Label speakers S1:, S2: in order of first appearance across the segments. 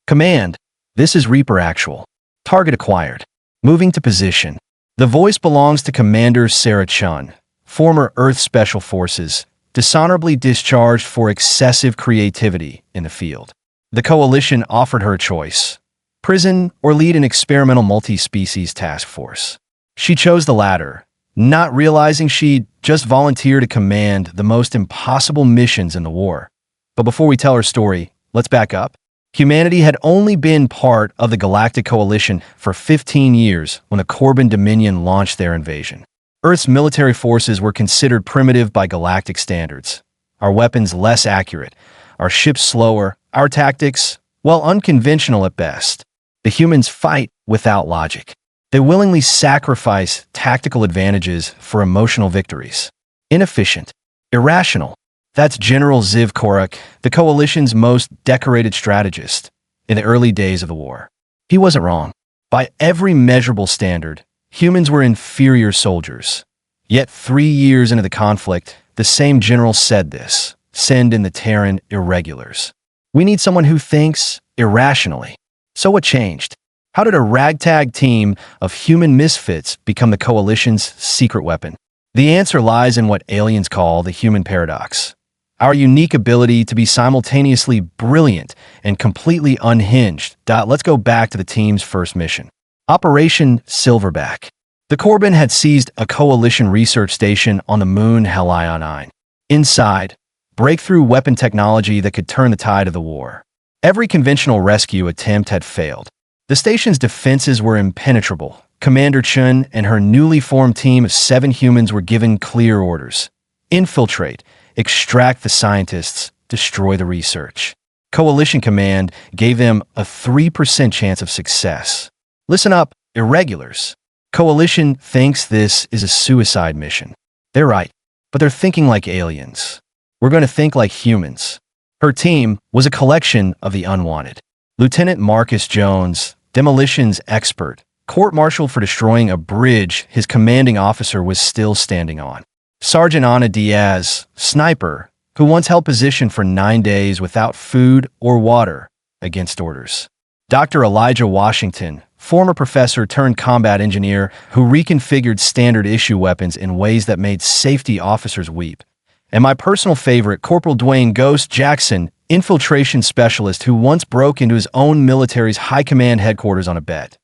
S1: Command. This is Reaper Actual. Target acquired. Moving to position. The voice belongs to Commander Sarah Chun, former Earth Special Forces, dishonorably discharged for excessive creativity in the field. The Coalition offered her a choice: prison or lead an experimental multi-species task force. She chose the latter, not realizing she'd just volunteered to command the most impossible missions in the war. But before we tell her story, let's back up. Humanity had only been part of the Galactic Coalition for 15 years when the Corbin Dominion launched their invasion. Earth's military forces were considered primitive by galactic standards. Our weapons less accurate, our ships slower, our tactics, well, unconventional at best. The humans fight without logic. They willingly sacrifice tactical advantages for emotional victories. Inefficient, irrational. That's General Ziv Korak, the Coalition's most decorated strategist in the early days of the war. He wasn't wrong. By every measurable standard, humans were inferior soldiers. Yet 3 years into the conflict, the same general said this: send in the Terran Irregulars. We need someone who thinks irrationally. So what changed? How did a ragtag team of human misfits become the Coalition's secret weapon? The answer lies in what aliens call the human paradox. Our unique ability to be simultaneously brilliant and completely unhinged. Let's go back to the team's first mission. Operation Silverback. The Corbin had seized a Coalition research station on the moon HFY. Inside, breakthrough weapon technology that could turn the tide of the war. Every conventional rescue attempt had failed. The station's defenses were impenetrable. Commander Chun and her newly formed team of 7 humans were given clear orders: infiltrate, extract the scientists, destroy the research. Coalition Command gave them a 3% chance of success. Listen up, Irregulars. Coalition thinks this is a suicide mission. They're right, but they're thinking like aliens. We're going to think like humans. Her team was a collection of the unwanted. Lieutenant Marcus Jones, demolitions expert, court-martialed for destroying a bridge his commanding officer was still standing on. Sergeant Ana Diaz, sniper, who once held position for 9 days without food or water against orders. Dr. Elijah Washington, former professor turned combat engineer who reconfigured standard issue weapons in ways that made safety officers weep. And my personal favorite, Corporal Dwayne Ghost Jackson, infiltration specialist who once broke into his own military's high command headquarters on a bet.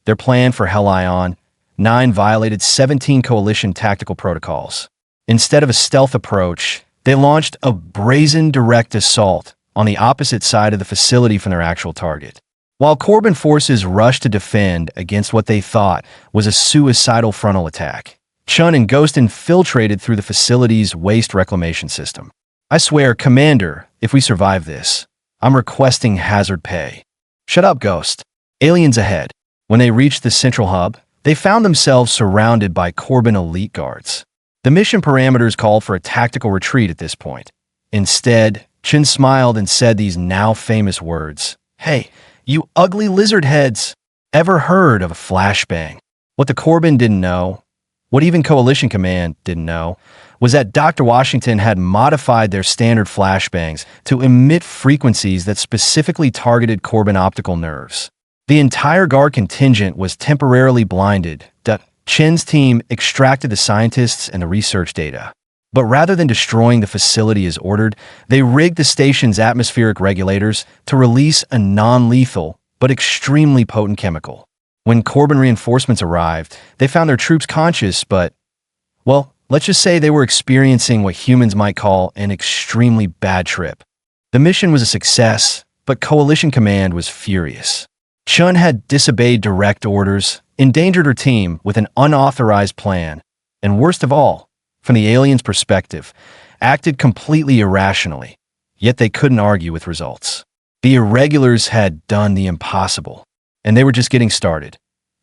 S1: Their plan for HFY 9 violated 17 Coalition tactical protocols. Instead of a stealth approach, they launched a brazen direct assault on the opposite side of the facility from their actual target. While Corbin forces rushed to defend against what they thought was a suicidal frontal attack, Chun and Ghost infiltrated through the facility's waste reclamation system. I swear, Commander, if we survive this, I'm requesting hazard pay. Shut up, Ghost. Aliens ahead. When they reached the central hub, they found themselves surrounded by Corbin elite guards. The mission parameters called for a tactical retreat at this point. Instead, Chun smiled and said these now famous words: "Hey, you ugly lizard heads, ever heard of a flashbang?" What the Corbin didn't know, what even Coalition Command didn't know, was that Dr. Washington had modified their standard flashbangs to emit frequencies that specifically targeted Corbin optical nerves. The entire guard contingent was temporarily blinded. Chen's team extracted the scientists and the research data. But rather than destroying the facility as ordered, they rigged the station's atmospheric regulators to release a non-lethal but extremely potent chemical. When Corbin reinforcements arrived, they found their troops conscious, but, well, let's just say they were experiencing what humans might call an extremely bad trip. The mission was a success, but Coalition Command was furious. Chun had disobeyed direct orders, endangered her team with an unauthorized plan, and worst of all, from the aliens' perspective, acted completely irrationally, yet they couldn't argue with results. The Irregulars had done the impossible, and they were just getting started.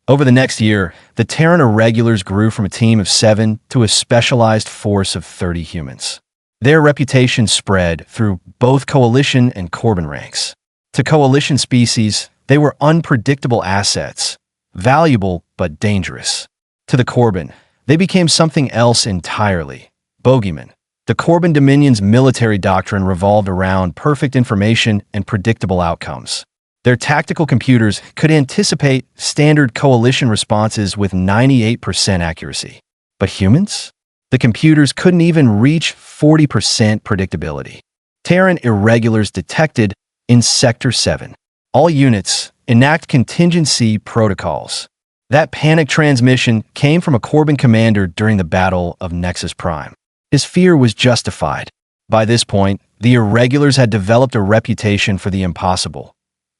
S1: Over the next year, the Terran Irregulars grew from a team of 7 to a specialized force of 30 humans. Their reputation spread through both Coalition and Corbin ranks. To Coalition species, they were unpredictable assets, valuable but dangerous. To the Corbin, they became something else entirely: bogeymen. The Corbin Dominion's military doctrine revolved around perfect information and predictable outcomes. Their tactical computers could anticipate standard coalition responses with 98% accuracy. But humans? The computers couldn't even reach 40% predictability. Terran Irregulars detected in Sector 7. All units enact contingency protocols. That panic transmission came from a Corbin commander during the Battle of Nexus Prime. His fear was justified. By this point, the Irregulars had developed a reputation for the impossible,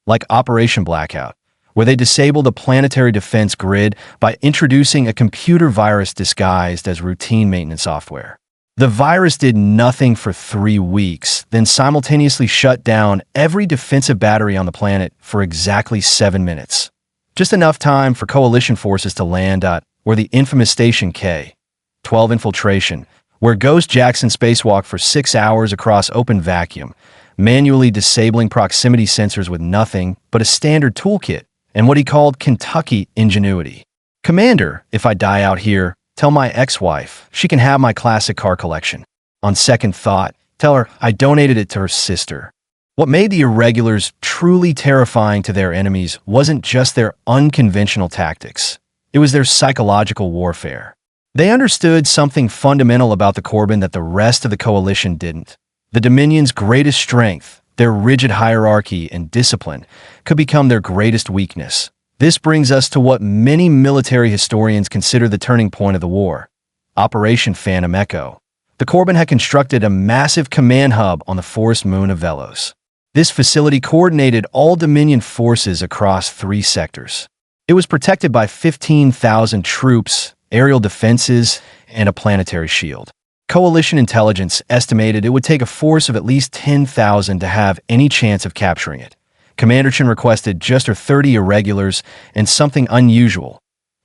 S1: like Operation Blackout, where they disabled a planetary defense grid by introducing a computer virus disguised as routine maintenance software. The virus did nothing for 3 weeks, then simultaneously shut down every defensive battery on the planet for exactly 7 minutes. Just enough time for coalition forces to land at, or the infamous Station K-12 infiltration, where Ghost Jackson spacewalked for 6 hours across open vacuum, manually disabling proximity sensors with nothing but a standard toolkit and what he called Kentucky ingenuity. Commander, if I die out here, tell my ex-wife she can have my classic car collection. On second thought, tell her I donated it to her sister. What made the Irregulars truly terrifying to their enemies wasn't just their unconventional tactics. It was their psychological warfare. They understood something fundamental about the Corbin that the rest of the coalition didn't. The Dominion's greatest strength, their rigid hierarchy and discipline, could become their greatest weakness. This brings us to what many military historians consider the turning point of the war: Operation Phantom Echo. The Corbin had constructed a massive command hub on the forest moon of Velos. This facility coordinated all Dominion forces across 3 sectors. It was protected by 15,000 troops, aerial defenses, and a planetary shield. Coalition intelligence estimated it would take a force of at least 10,000 to have any chance of capturing it. Commander Chen requested just 30 Irregulars and something unusual: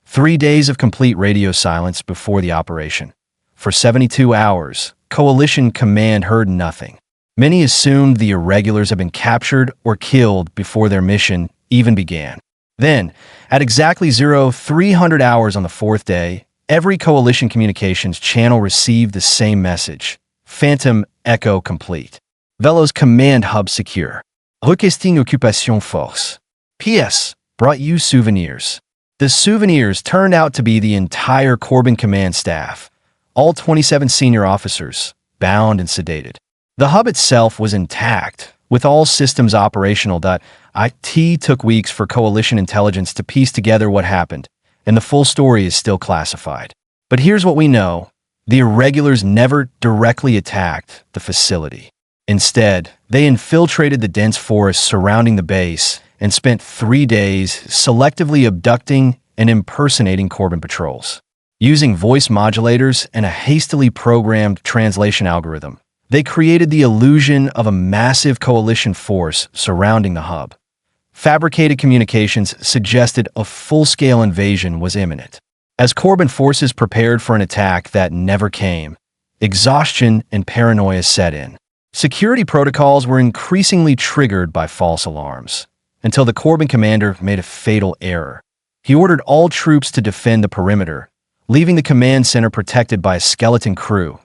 S1: 3 days of complete radio silence before the operation. For 72 hours, Coalition Command heard nothing. Many assumed the Irregulars had been captured or killed before their mission even began. Then, at exactly 0300 hours on the 4th day, every Coalition communications channel received the same message: Phantom Echo complete. Velos command hub secure. Requesting occupation force. P.S. Brought you souvenirs. The souvenirs turned out to be the entire Corbin command staff, all 27 senior officers, bound and sedated. The hub itself was intact, with all systems operational. It took weeks for Coalition intelligence to piece together what happened, and the full story is still classified. But here's what we know: the Irregulars never directly attacked the facility. Instead, they infiltrated the dense forest surrounding the base and spent 3 days selectively abducting and impersonating Corbin patrols. Using voice modulators and a hastily programmed translation algorithm, they created the illusion of a massive coalition force surrounding the hub. Fabricated communications suggested a full-scale invasion was imminent. As Corbin forces prepared for an attack that never came, exhaustion and paranoia set in. Security protocols were increasingly triggered by false alarms, until the Corbin commander made a fatal error. He ordered all troops to defend the perimeter, leaving the command center protected by a skeleton crew.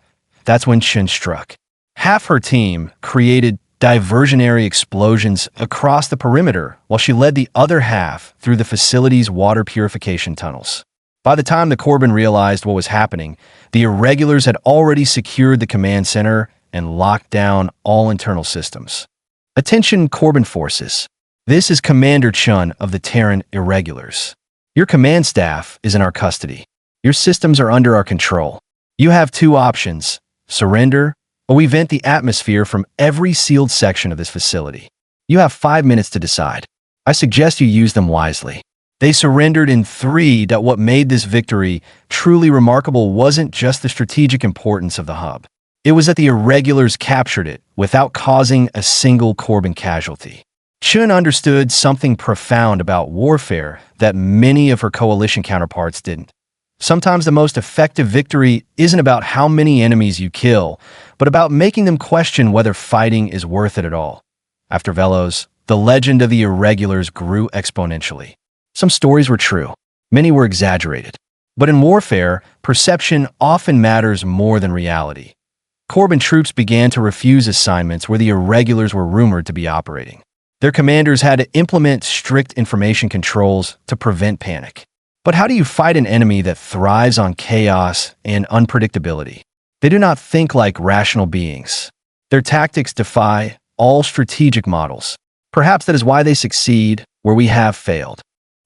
S1: That's when Chen struck. Half her team created diversionary explosions across the perimeter, while she led the other half through the facility's water purification tunnels. By the time the Corbin realized what was happening, the Irregulars had already secured the command center and locked down all internal systems. Attention, Corbin forces. This is Commander Chun of the Terran Irregulars. Your command staff is in our custody. Your systems are under our control. You have 2 options: surrender, or we vent the atmosphere from every sealed section of this facility. You have 5 minutes to decide. I suggest you use them wisely. They surrendered in 3. What made this victory truly remarkable wasn't just the strategic importance of the hub. It was that the Irregulars captured it without causing a single Corbin casualty. Chun understood something profound about warfare that many of her coalition counterparts didn't. Sometimes the most effective victory isn't about how many enemies you kill, but about making them question whether fighting is worth it at all. After Velos, the legend of the Irregulars grew exponentially. Some stories were true. Many were exaggerated. But in warfare, perception often matters more than reality. Corbin troops began to refuse assignments where the Irregulars were rumored to be operating. Their commanders had to implement strict information controls to prevent panic. But how do you fight an enemy that thrives on chaos and unpredictability? They do not think like rational beings. Their tactics defy all strategic models. Perhaps that is why they succeed where we have failed.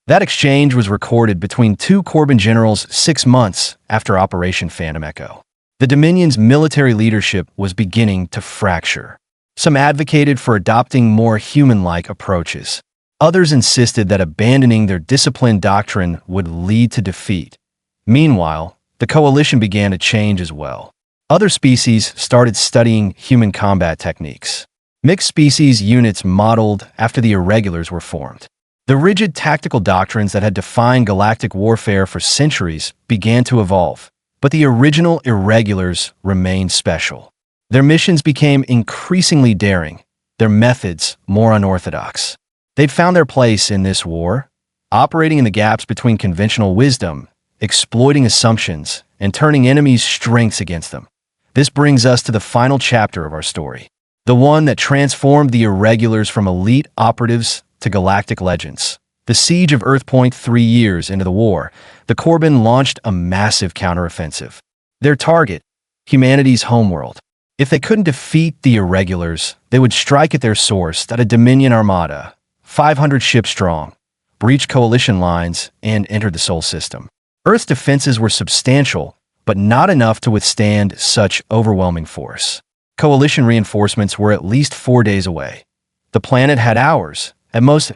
S1: That exchange was recorded between two Corbin generals 6 months after Operation Phantom Echo. The Dominion's military leadership was beginning to fracture. Some advocated for adopting more human-like approaches. Others insisted that abandoning their disciplined doctrine would lead to defeat. Meanwhile, the coalition began to change as well. Other species started studying human combat techniques. Mixed species units modeled after the Irregulars were formed. The rigid tactical doctrines that had defined galactic warfare for centuries began to evolve, but the original Irregulars remained special. Their missions became increasingly daring, their methods more unorthodox. They'd found their place in this war, operating in the gaps between conventional wisdom, exploiting assumptions, and turning enemies' strengths against them. This brings us to the final chapter of our story, the one that transformed the Irregulars from elite operatives to galactic legends. The siege of Earthpoint 3 years into the war, the Corbin launched a massive counteroffensive. Their target, humanity's homeworld. If they couldn't defeat the Irregulars, they would strike at their source at a Dominion armada, 500 ships strong, breach coalition lines, and enter the Sol system. Earth's defenses were substantial, but not enough to withstand such overwhelming force. Coalition reinforcements were at least 4 days away. The planet had hours. At most,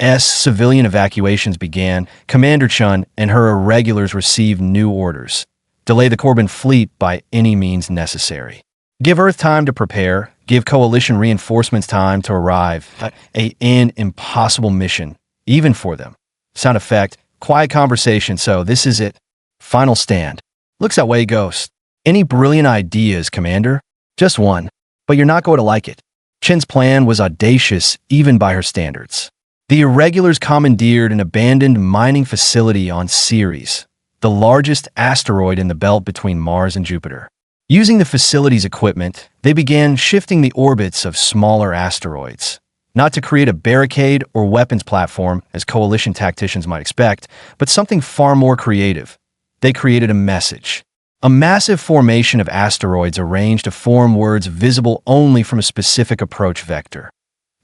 S1: as civilian evacuations began, Commander Chun and her Irregulars received new orders. Delay the Corbin fleet by any means necessary. Give Earth time to prepare. Give coalition reinforcements time to arrive. An impossible mission, even for them. Sound effect, quiet conversation, so this is it. Final stand. Looks that way, Ghost. Any brilliant ideas, Commander? Just one, but you're not going to like it. Chen's plan was audacious even by her standards. The Irregulars commandeered an abandoned mining facility on Ceres, the largest asteroid in the belt between Mars and Jupiter. Using the facility's equipment, they began shifting the orbits of smaller asteroids, not to create a barricade or weapons platform, as coalition tacticians might expect, but something far more creative. They created a message. A massive formation of asteroids arranged to form words visible only from a specific approach vector,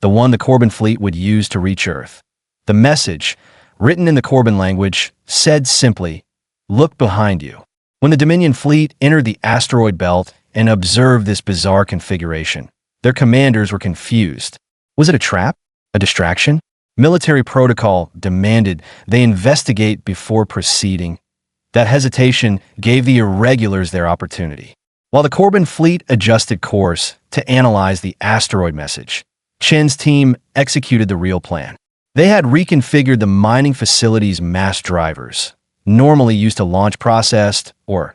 S1: the one the Corbin fleet would use to reach Earth. The message, written in the Corbin language, said simply, "Look behind you." When the Dominion fleet entered the asteroid belt and observed this bizarre configuration, their commanders were confused. Was it a trap? A distraction? Military protocol demanded they investigate before proceeding. That hesitation gave the Irregulars their opportunity. While the Corbin fleet adjusted course to analyze the asteroid message, Chen's team executed the real plan. They had reconfigured the mining facility's mass drivers, normally used to launch processed, or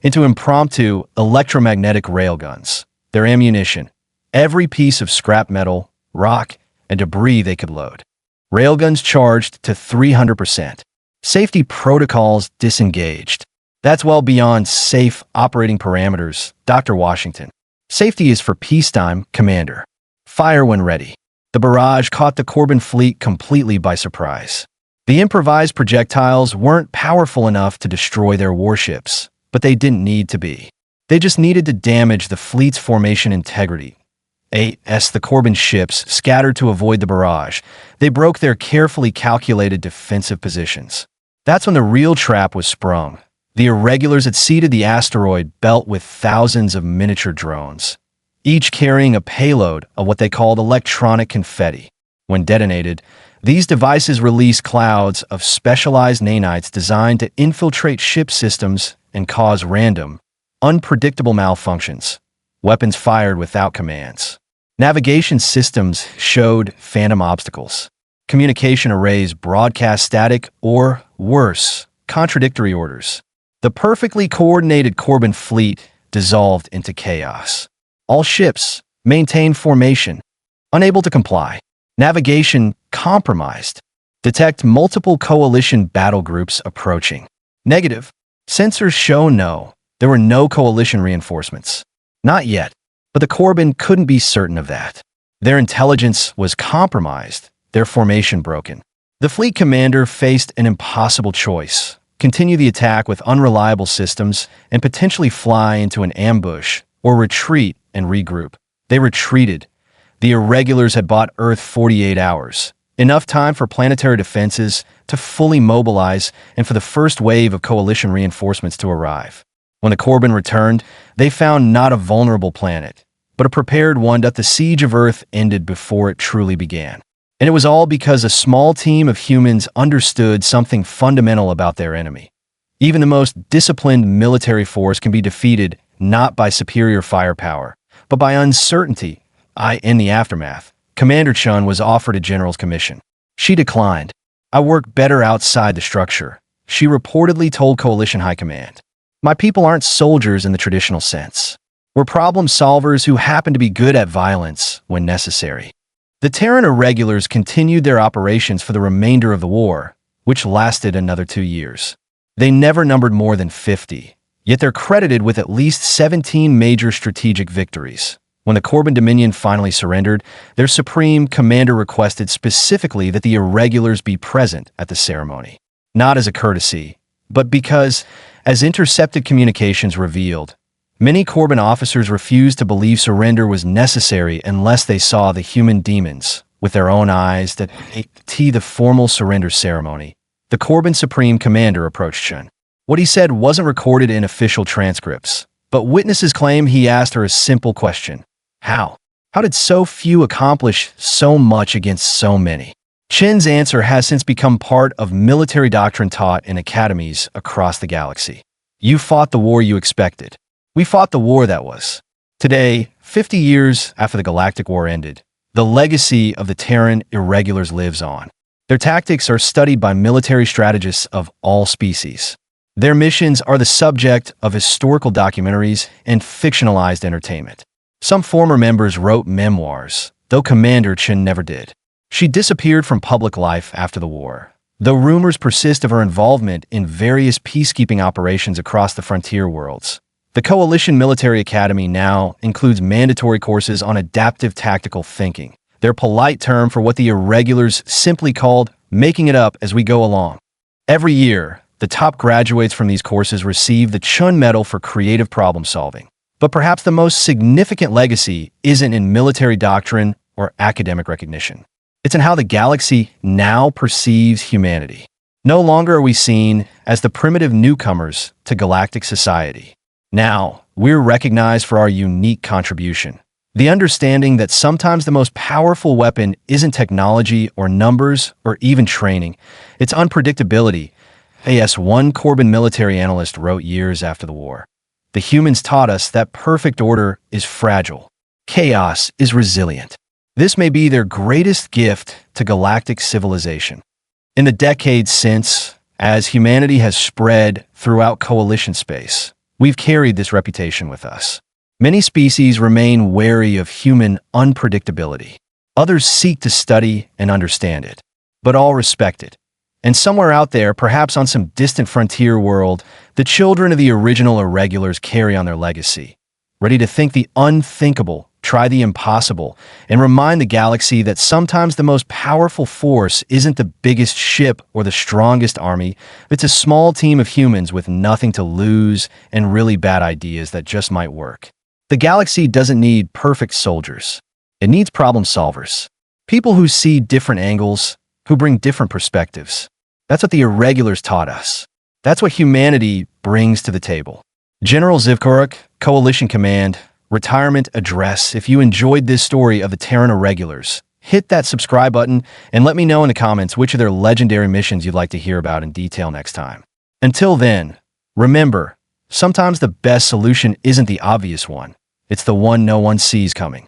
S1: into impromptu electromagnetic railguns. Their ammunition, every piece of scrap metal, rock, and debris they could load. Railguns charged to 300%. Safety protocols disengaged. That's well beyond safe operating parameters, Dr. Washington. Safety is for peacetime, Commander. Fire when ready. The barrage caught the Corbin fleet completely by surprise. The improvised projectiles weren't powerful enough to destroy their warships, but they didn't need to be. They just needed to damage the fleet's formation integrity. As the Corbin ships scattered to avoid the barrage, they broke their carefully calculated defensive positions. That's when the real trap was sprung. The Irregulars had seeded the asteroid belt with thousands of miniature drones, each carrying a payload of what they called electronic confetti. When detonated, these devices released clouds of specialized nanites designed to infiltrate ship systems and cause random, unpredictable malfunctions. Weapons fired without commands. Navigation systems showed phantom obstacles. Communication arrays broadcast static or, worse, contradictory orders. The perfectly coordinated Corbin fleet dissolved into chaos. All ships maintained formation, unable to comply. Navigation compromised. Detect multiple coalition battle groups approaching. Negative. Sensors show no. There were no coalition reinforcements. Not yet, but the Corbin couldn't be certain of that. Their intelligence was compromised, their formation broken. The fleet commander faced an impossible choice: continue the attack with unreliable systems and potentially fly into an ambush, or retreat and regroup. They retreated. The Irregulars had bought Earth 48 hours, enough time for planetary defenses to fully mobilize and for the first wave of coalition reinforcements to arrive. When the Corbin returned, they found not a vulnerable planet, but a prepared one that the siege of Earth ended before it truly began. And it was all because a small team of humans understood something fundamental about their enemy. Even the most disciplined military force can be defeated not by superior firepower, but by uncertainty. In the aftermath, Commander Chun was offered a general's commission. She declined. "I work better outside the structure," she reportedly told Coalition High Command. "My people aren't soldiers in the traditional sense. We're problem solvers who happen to be good at violence when necessary." The Terran Irregulars continued their operations for the remainder of the war, which lasted another 2 years. They never numbered more than 50, yet they're credited with at least 17 major strategic victories. When the Corbin Dominion finally surrendered, their supreme commander requested specifically that the Irregulars be present at the ceremony. Not as a courtesy, but because, as intercepted communications revealed, many Corbin officers refused to believe surrender was necessary unless they saw the human demons with their own eyes that the formal surrender ceremony. The Corbin Supreme Commander approached Chun. What he said wasn't recorded in official transcripts, but witnesses claim he asked her a simple question: how? How did so few accomplish so much against so many? Chin's answer has since become part of military doctrine taught in academies across the galaxy. You fought the war you expected. We fought the war that was. Today, 50 years after the Galactic War ended, the legacy of the Terran Irregulars lives on. Their tactics are studied by military strategists of all species. Their missions are the subject of historical documentaries and fictionalized entertainment. Some former members wrote memoirs, though Commander Chin never did. She disappeared from public life after the war, though rumors persist of her involvement in various peacekeeping operations across the frontier worlds. The Coalition Military Academy now includes mandatory courses on adaptive tactical thinking, their polite term for what the Irregulars simply called making it up as we go along. Every year, the top graduates from these courses receive the Chun Medal for creative problem solving. But perhaps the most significant legacy isn't in military doctrine or academic recognition. It's in how the galaxy now perceives humanity. No longer are we seen as the primitive newcomers to galactic society. Now, we're recognized for our unique contribution. The understanding that sometimes the most powerful weapon isn't technology or numbers or even training, it's unpredictability. As one Corbin military analyst wrote years after the war, "The humans taught us that perfect order is fragile. Chaos is resilient." This may be their greatest gift to galactic civilization. In the decades since, as humanity has spread throughout coalition space, we've carried this reputation with us. Many species remain wary of human unpredictability. Others seek to study and understand it, but all respect it. And somewhere out there, perhaps on some distant frontier world, the children of the original Irregulars carry on their legacy, ready to think the unthinkable, try the impossible, and remind the galaxy that sometimes the most powerful force isn't the biggest ship or the strongest army, it's a small team of humans with nothing to lose and really bad ideas that just might work. The galaxy doesn't need perfect soldiers. It needs problem solvers. People who see different angles, who bring different perspectives. That's what the Irregulars taught us. That's what humanity brings to the table. General Zivkoruk, Coalition Command, Retirement Address. If you enjoyed this story of the Terran Irregulars, hit that subscribe button and let me know in the comments which of their legendary missions you'd like to hear about in detail next time. Until then, remember, sometimes the best solution isn't the obvious one. It's the one no one sees coming.